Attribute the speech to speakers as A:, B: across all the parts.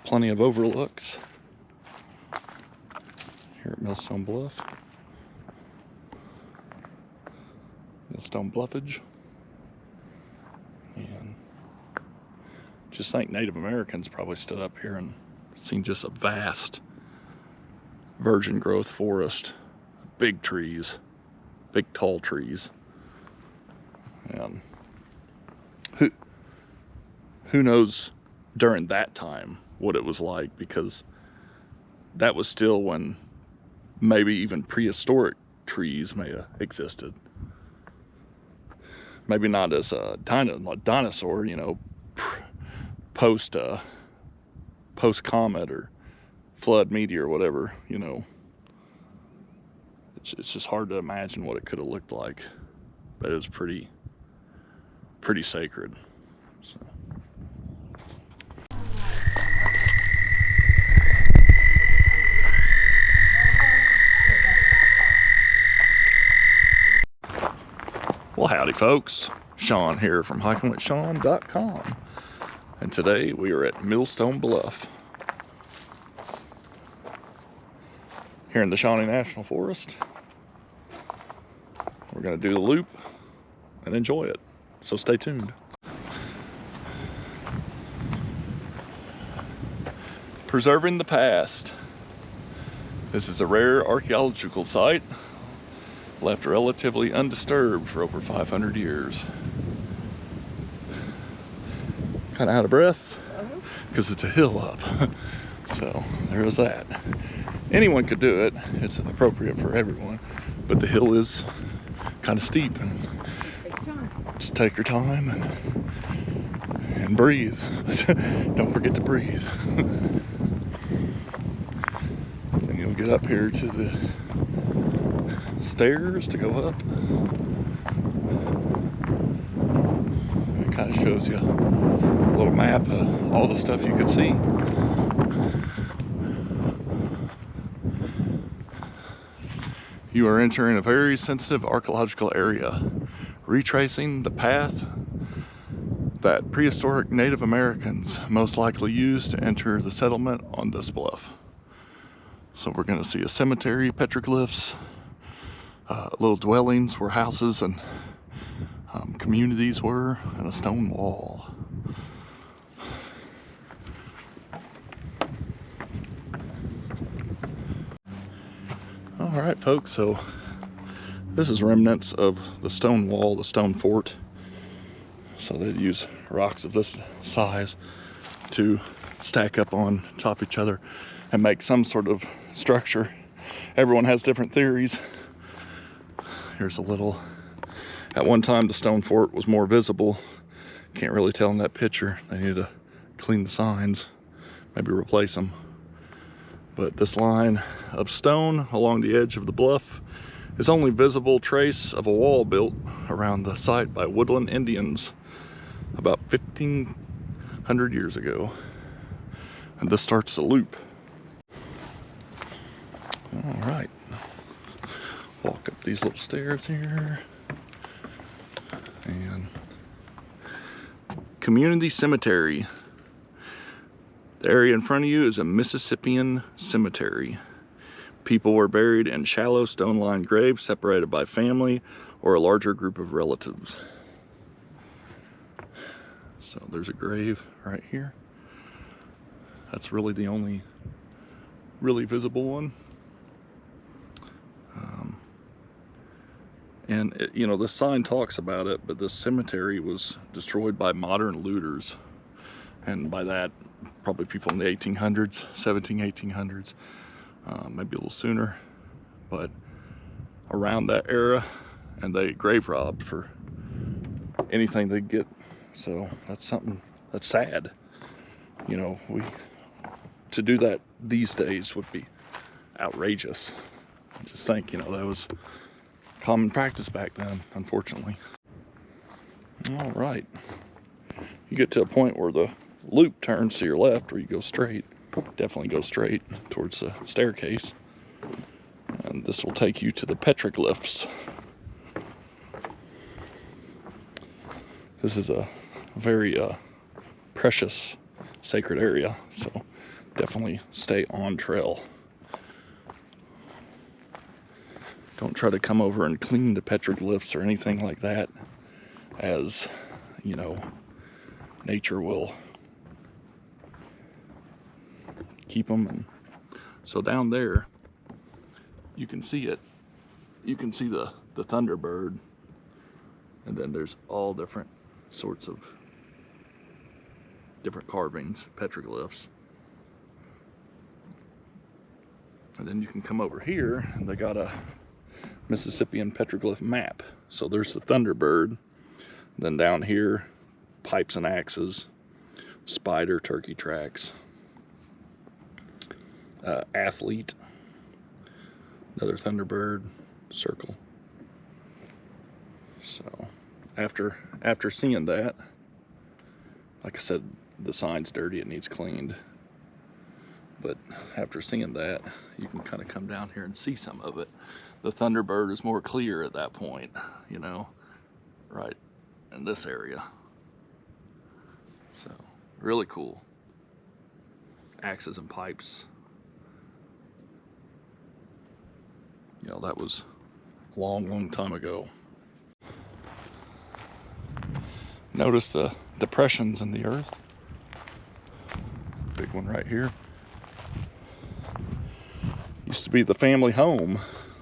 A: plenty of overlooks here at Millstone Bluff. Millstone Bluffage. And just think Native Americans probably stood up here and seen just a vast virgin growth forest. Big trees, big tall trees. And who knows during that time what it was like, because that was still when maybe even prehistoric trees may have existed. Maybe not as a dinosaur, you know, post comet or flood meteor or whatever, you know. It's just hard to imagine what it could have looked like, but it was pretty sacred. So. Well, howdy folks, Shawn here from hikingwithshawn.com, and today we are at Millstone Bluff here in the Shawnee National Forest. We're going to do the loop and enjoy it, so stay tuned. Preserving the past. This is a rare archaeological site left relatively undisturbed for over 500 years. Kind of out of breath because it's a hill up. So there is that. Anyone could do it. It's appropriate for everyone, but the hill is kind of steep, and just take your time and breathe. Don't forget to breathe. Then you'll get up here to the stairs to go up. It kind of shows you a little map of all the stuff you could see. You are entering a very sensitive archaeological area, retracing the path that prehistoric Native Americans most likely used to enter the settlement on this bluff. So we're going to see a cemetery, petroglyphs, little dwellings where houses and communities were, and a stone wall. All right, folks, so this is remnants of the stone wall, the stone fort. So they use rocks of this size to stack up on top of each other and make some sort of structure. Everyone has different theories. Here's a little, at one time the stone fort was more visible. Can't really tell in that picture. They need to clean the signs, maybe replace them. But this line of stone along the edge of the bluff is only visible trace of a wall built around the site by woodland Indians about 1,500 years ago. And this starts the loop. All right. Walk up these little stairs here. And Community Cemetery. The area in front of you is a Mississippian cemetery. People were buried in shallow stone-lined graves separated by family or a larger group of relatives. So there's a grave right here. That's really the only really visible one. And it, you know, the sign talks about it, but this cemetery was destroyed by modern looters. And by that, probably people in the 1800s, 1800s, maybe a little sooner, but around that era, and they grave robbed for anything they get. So that's something that's sad. You know, to do that these days would be outrageous. Just think, you know, that was common practice back then, unfortunately. All right, you get to a point where the loop turns to your left, or you go straight. Definitely go straight towards the staircase, and this will take you to the petroglyphs. This is a very precious sacred area, so definitely stay on trail. Don't try to come over and clean the petroglyphs or anything like that, as you know, nature will keep them. And so down there, you can see it. You can see the Thunderbird, and then there's all different sorts of different carvings, petroglyphs. And then you can come over here, and they got a Mississippian petroglyph map. So there's the Thunderbird. Then down here, pipes and axes, spider, turkey tracks, athlete, another Thunderbird, circle. So after seeing that, like I said, the sign's dirty, it needs cleaned. But after seeing that, you can kind of come down here and see some of it. The Thunderbird is more clear at that point, you know, right in this area. So, really cool. Axes and pipes. You know, that was a long time ago. Notice the depressions in the earth. Big one right here. Used to be the family home.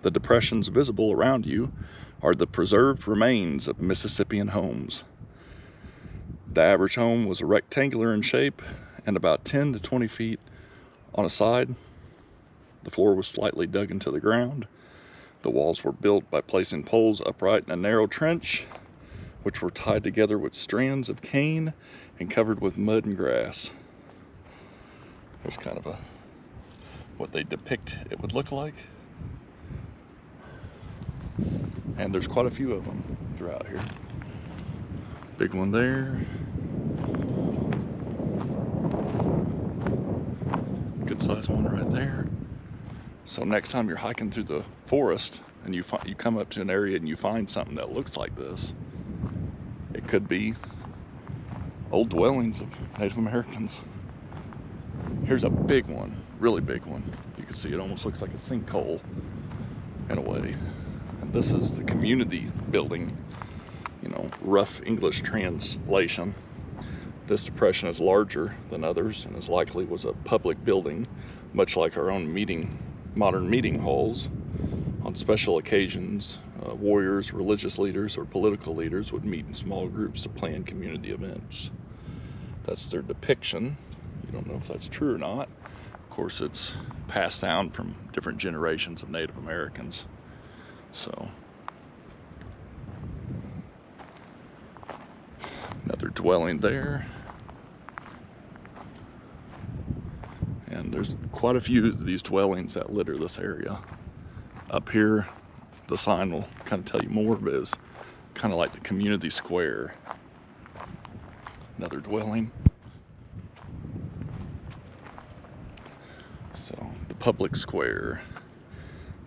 A: The depressions visible around you are the preserved remains of Mississippian homes. The average home was rectangular in shape and about 10 to 20 feet on a side. The floor was slightly dug into the ground. The walls were built by placing poles upright in a narrow trench, which were tied together with strands of cane and covered with mud and grass. There's kind of what they depict it would look like. And there's quite a few of them throughout here. Big one there. Good sized one right there. So next time you're hiking through the forest and you come up to an area and you find something that looks like this, it could be old dwellings of Native Americans. Here's a big one, really big one. You can see it almost looks like a sinkhole in a way. And this is the community building, you know, rough English translation. This depression is larger than others and is likely was a public building, much like our own modern meeting halls. On special occasions, warriors, religious leaders, or political leaders would meet in small groups to plan community events. That's their depiction. You don't know if that's true or not. Of course, it's passed down from different generations of Native Americans. So, another dwelling there. And there's quite a few of these dwellings that litter this area. Up here, the sign will kind of tell you more, but it's kind of like the community square. Another dwelling. So, the public square.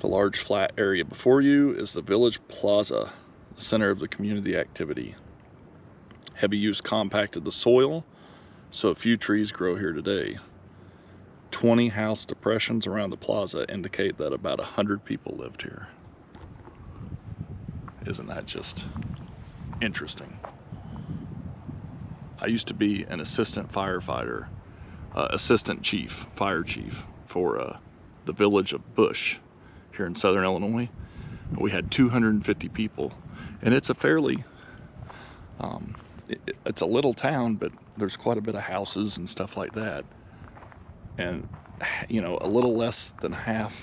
A: The large flat area before you is the village plaza, the center of the community activity. Heavy use compacted the soil, so a few trees grow here today. 20 house depressions around the plaza indicate that about 100 people lived here. Isn't that just interesting? I used to be an assistant firefighter, assistant chief, fire chief for the village of Bush here in southern Illinois. We had 250 people, and it's a fairly, it's a little town, but there's quite a bit of houses and stuff like that. And, you know, a little less than half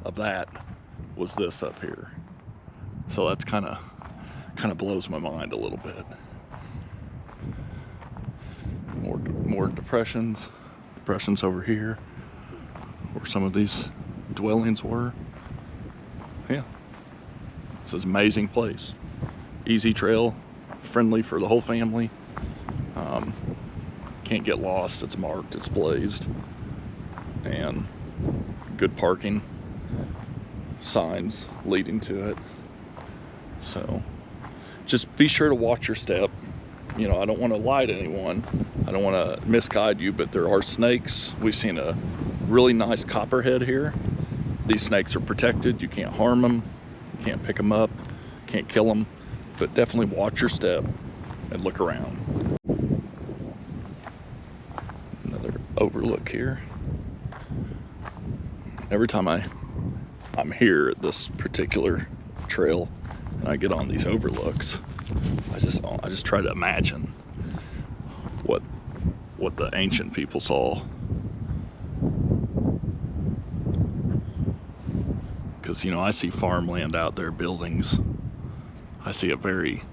A: of that was this up here. So that's kind of blows my mind a little bit. More depressions over here, where some of these dwellings were. Yeah, it's an amazing place. Easy trail, friendly for the whole family. Can't get lost. It's marked, it's blazed, and good parking signs leading to it. So just be sure to watch your step. you know, I don't want to lie to anyone. I don't want to misguide you, but there are snakes. We've seen a really nice copperhead here. These snakes are protected. You can't harm them. You can't pick them up. Can't kill them. But definitely watch your step and look around. Another overlook here. Every time I'm here at this particular trail and I get on these overlooks, I just try to imagine what the ancient people saw. Because, you know, I see farmland out there, buildings. I see a very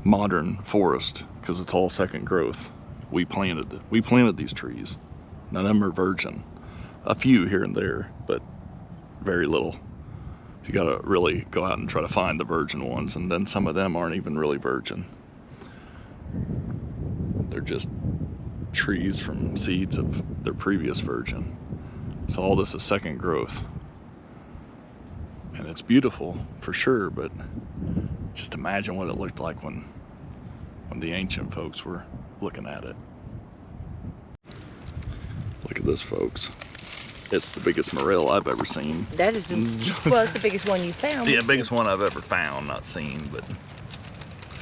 A: modern forest because it's all second growth. We planted these trees. None of them are virgin. A few here and there, but very little. You gotta really go out and try to find the virgin ones, and then some of them aren't even really virgin. They're just trees from seeds of their previous virgin. So all this is second growth. And it's beautiful for sure, but just imagine what it looked like when the ancient folks were looking at it. Look at this, folks. It's the biggest morel I've ever seen.
B: That is, well, it's the biggest one you found.
A: Yeah, biggest one I've ever found, not seen, but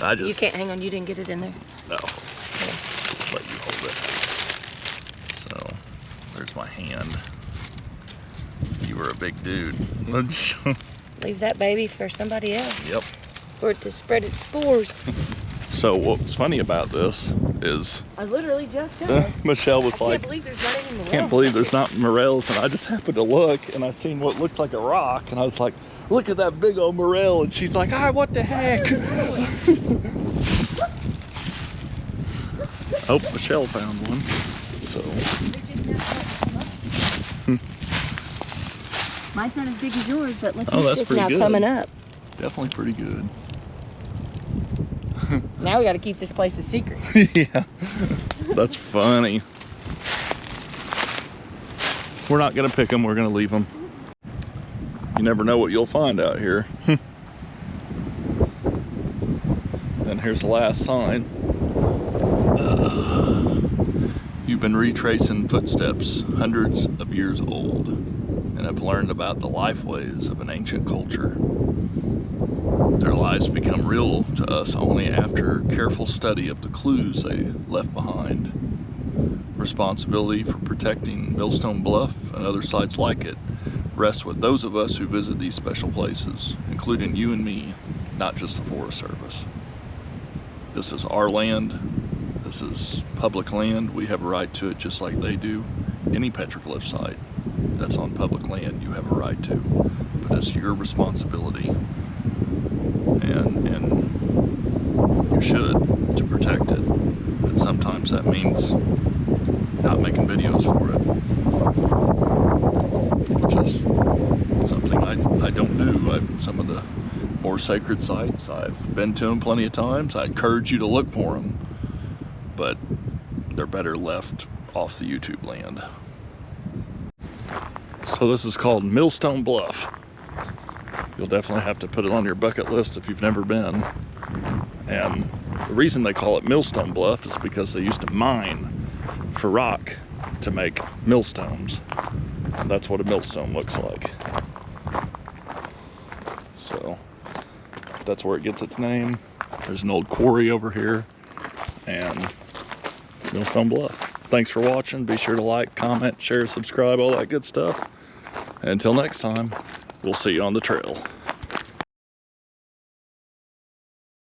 A: I just...
B: You can't, hang on, you didn't get it in there?
A: No. Okay. Let you hold it. So, there's my hand. You were a big dude.
B: Leave that baby for somebody else.
A: Yep.
B: For it to spread its spores.
A: So what's funny about this is...
B: I literally just said
A: Michelle was like...
B: I can't believe there's not any morels.
A: Can't believe there's not morels, and I just happened to look and I seen what looked like a rock, and I was like, look at that big old morel, and she's like, ah, what the heck? Oh, Michelle found one. So
B: mine's not as big as yours, but look,
A: that's
B: it's
A: pretty
B: now
A: good.
B: Coming up.
A: Definitely pretty good.
B: Now we got to keep this place a secret.
A: Yeah, that's funny. We're not gonna pick them, we're gonna leave them. You never know what you'll find out here. And here's the last sign. You've been retracing footsteps hundreds of years old and have learned about the lifeways of an ancient culture. Their lives become real to us only after careful study of the clues they left behind. Responsibility for protecting Millstone Bluff and other sites like it rests with those of us who visit these special places, including you and me, not just the Forest Service. This is our land. This is public land. We have a right to it just like they do. Any petroglyph site that's on public land, you have a right to. But it's your responsibility, and you should, to protect it. But sometimes that means not making videos for it, which is something I don't do. Some of the more sacred sites, I've been to them plenty of times. I encourage you to look for them, but they're better left off the YouTube land. So this is called Millstone Bluff. You'll definitely have to put it on your bucket list if you've never been. And the reason they call it Millstone Bluff is because they used to mine for rock to make millstones. And that's what a millstone looks like. So that's where it gets its name. There's an old quarry over here, and Millstone Bluff. Thanks for watching. Be sure to like, comment, share, subscribe, all that good stuff. And until next time, we'll see you on the trail.